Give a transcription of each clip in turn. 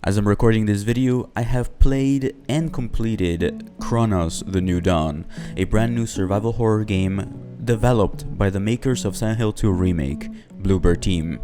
As I'm recording this video, I have played and completed Cronos: The New Dawn, a brand new survival horror game developed by the makers of Silent Hill 2 Remake, Bluebird Team.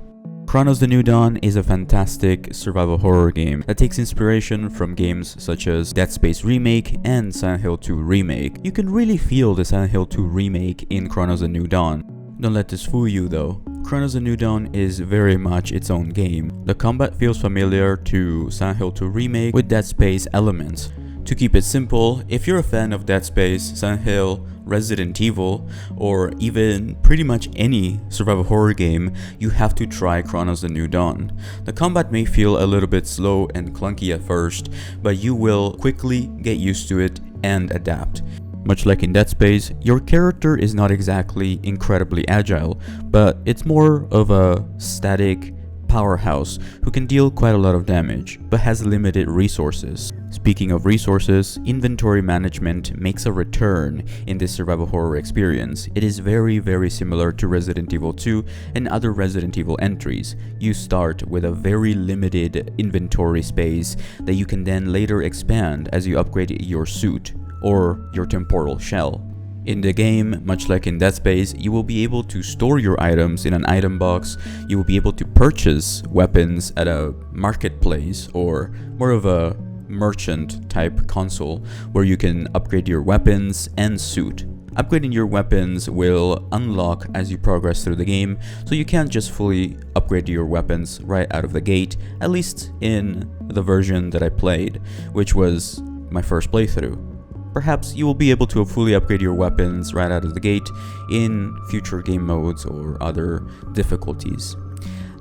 Cronos: The New Dawn is a fantastic survival horror game that takes inspiration from games such as Dead Space Remake and Silent Hill 2 Remake. You can really feel the Silent Hill 2 Remake in Cronos: The New Dawn. Don't let this fool you though. Cronos: The New Dawn is very much its own game. The combat feels familiar to Silent Hill 2 Remake with Dead Space elements. To keep it simple, if you're a fan of Dead Space, Silent Hill, Resident Evil, or even pretty much any survival horror game, you have to try Cronos: The New Dawn. The combat may feel a little bit slow and clunky at first, but you will quickly get used to it and adapt. Much like in Dead Space, your character is not exactly incredibly agile, but it's more of a static powerhouse who can deal quite a lot of damage, but has limited resources. Speaking of resources, inventory management makes a return in this survival horror experience. It is very similar to Resident Evil 2 and other Resident Evil entries. You start with a very limited inventory space that you can then later expand as you upgrade your suit or your temporal shell. In the game, much like in Dead Space, you will be able to store your items in an item box, you will be able to purchase weapons at a marketplace or more of a merchant type console where you can upgrade your weapons and suit. Upgrading your weapons will unlock as you progress through the game, so you can't just fully upgrade your weapons right out of the gate, at least in the version that I played, which was my first playthrough. Perhaps you will be able to fully upgrade your weapons right out of the gate in future game modes or other difficulties.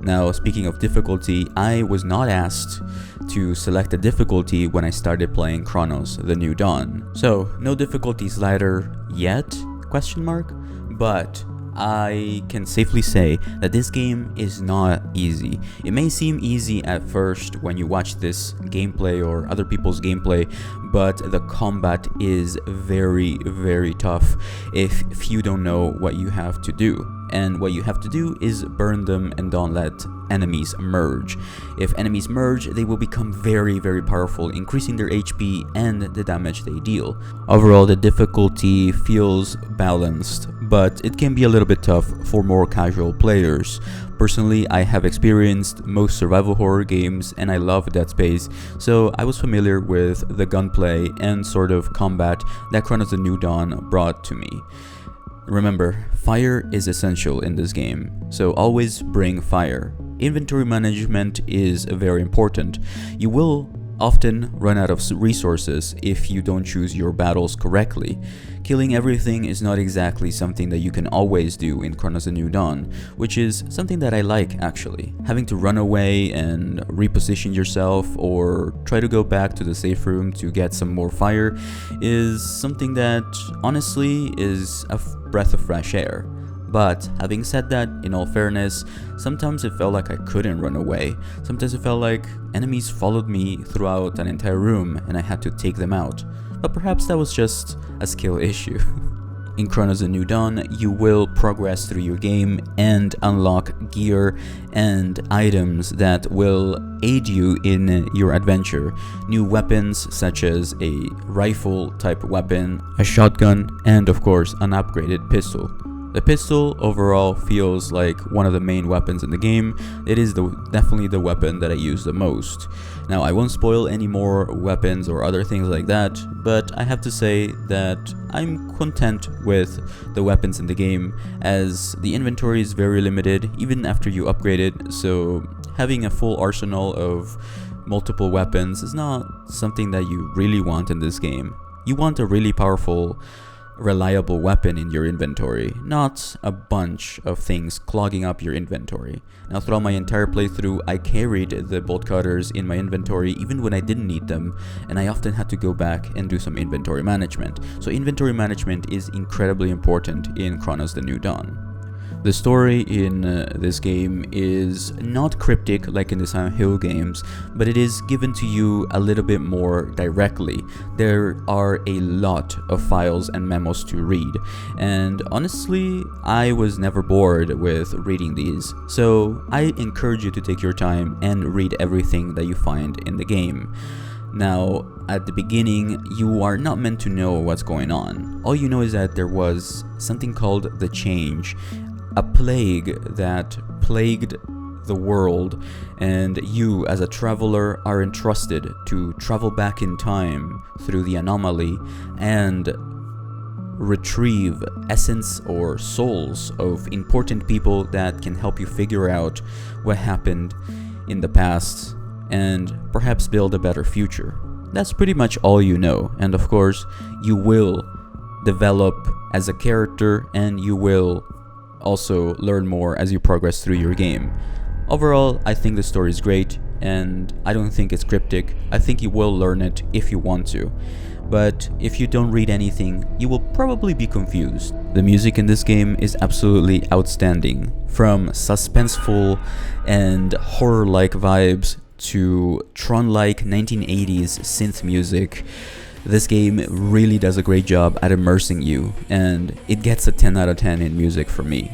Now, speaking of difficulty, I was not asked to select a difficulty when I started playing Cronos: The New Dawn. So, no difficulty slider yet, ? But I can safely say that this game is not easy. It may seem easy at first when you watch this gameplay or other people's gameplay, but the combat is very tough if you don't know what you have to do. And what you have to do is burn them and don't let enemies merge. If enemies merge, they will become very powerful, increasing their HP and the damage they deal. Overall, the difficulty feels balanced, but it can be a little bit tough for more casual players. Personally, I have experienced most survival horror games and I love Dead Space, so I was familiar with the gunplay and sort of combat that Cronos: The New Dawn brought to me. Remember, fire is essential in this game, so always bring fire. Inventory management is very important. You will often run out of resources if you don't choose your battles correctly. Killing everything is not exactly something that you can always do in Cronos: The New Dawn, which is something that I like actually. Having to run away and reposition yourself or try to go back to the safe room to get some more fire is something that honestly is a breath of fresh air. But having said that, in all fairness, sometimes it felt like I couldn't run away. Sometimes it felt like enemies followed me throughout an entire room and I had to take them out. But perhaps that was just a skill issue. In Cronos: The New Dawn, you will progress through your game and unlock gear and items that will aid you in your adventure. New weapons such as a rifle type weapon, a shotgun, and of course an upgraded pistol. The pistol overall feels like one of the main weapons in the game. It is definitely the weapon that I use the most. Now, I won't spoil any more weapons or other things like that, but I have to say that I'm content with the weapons in the game as the inventory is very limited even after you upgrade it, so having a full arsenal of multiple weapons is not something that you really want in this game. You want a really powerful, reliable weapon in your inventory, not a bunch of things clogging up your inventory. Now, throughout my entire playthrough, I carried the bolt cutters in my inventory even when I didn't need them, and I often had to go back and do some inventory management. So inventory management is incredibly important in Cronos: The New Dawn. The story in this game is not cryptic like in the Silent Hill games, but it is given to you a little bit more directly. There are a lot of files and memos to read, and honestly, I was never bored with reading these, so I encourage you to take your time and read everything that you find in the game. Now, at the beginning, you are not meant to know what's going on. All you know is that there was something called the Change, a plague that plagued the world, and you as a traveler are entrusted to travel back in time through the anomaly and retrieve essence or souls of important people that can help you figure out what happened in the past and perhaps build a better future. That's pretty much all you know, and of course you will develop as a character and you will also learn more as you progress through your game. Overall, I think the story is great, and I don't think it's cryptic. I think you will learn it if you want to. But if you don't read anything, you will probably be confused. The music in this game is absolutely outstanding. From suspenseful and horror-like vibes to Tron-like 1980s synth music, this game really does a great job at immersing you, and it gets a 10 out of 10 in music for me.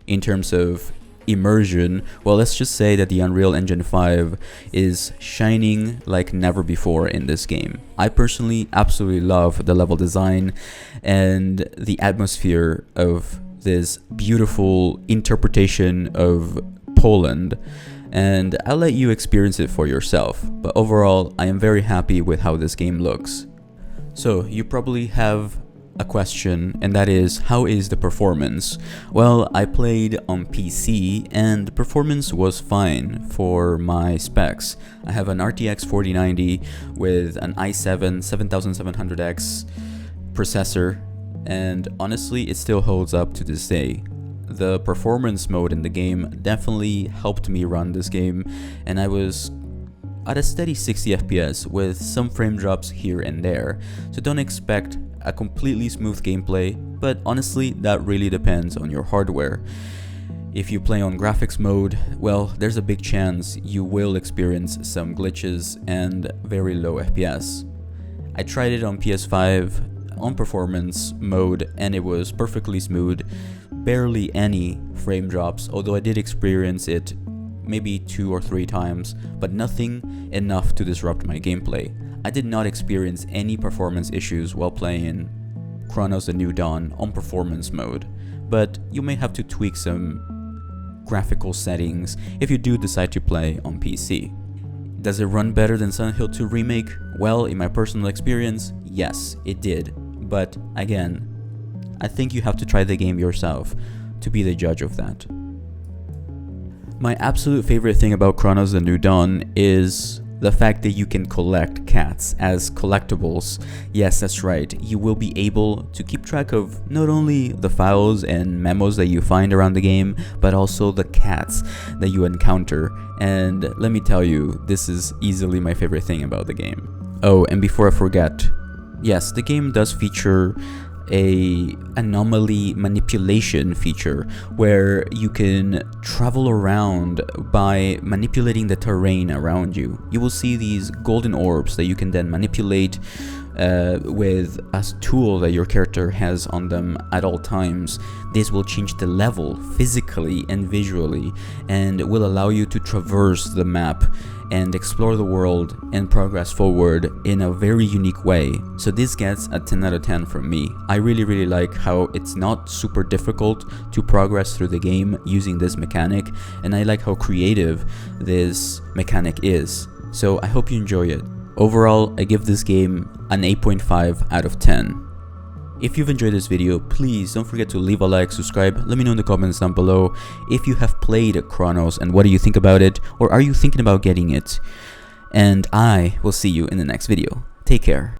In terms of immersion, well, let's just say that the Unreal Engine 5 is shining like never before in this game. I personally absolutely love the level design and the atmosphere of this beautiful interpretation of Poland, and I'll let you experience it for yourself, but overall I am very happy with how this game looks. So you probably have a question, and that is, how is the performance? Well, I played on PC and the performance was fine for my specs. I have an RTX 4090 with an i7 7700X processor, and honestly it still holds up to this day. The performance mode in the game definitely helped me run this game, and I was at a steady 60 FPS with some frame drops here and there, so don't expect a completely smooth gameplay, but honestly that really depends on your hardware. If you play on graphics mode, well, there's a big chance you will experience some glitches and very low FPS. I tried it on PS5 on performance mode and it was perfectly smooth, barely any frame drops, although I did experience it maybe 2 or 3 times, but nothing enough to disrupt my gameplay. I did not experience any performance issues while playing Cronos: The New Dawn on performance mode, but you may have to tweak some graphical settings if you do decide to play on PC. Does it run better than Silent Hill 2 Remake? Well, in my personal experience, yes, it did. But again, I think you have to try the game yourself to be the judge of that. My absolute favorite thing about Cronos: The New Dawn is the fact that you can collect cats as collectibles. Yes, that's right, you will be able to keep track of not only the files and memos that you find around the game, but also the cats that you encounter. And let me tell you, this is easily my favorite thing about the game. Oh, and before I forget, yes, the game does feature a anomaly manipulation feature where you can travel around by manipulating the terrain around you. You will see these golden orbs that you can then manipulate with a tool that your character has on them at all times. This will change the level physically and visually and will allow you to traverse the map and explore the world and progress forward in a very unique way. So this gets a 10 out of 10 from me. I really like how it's not super difficult to progress through the game using this mechanic, and I like how creative this mechanic is. So I hope you enjoy it. Overall, I give this game an 8.5 out of 10. If you've enjoyed this video, please don't forget to leave a like, subscribe, let me know in the comments down below if you have played Cronos and what do you think about it, or are you thinking about getting it? And I will see you in the next video. Take care.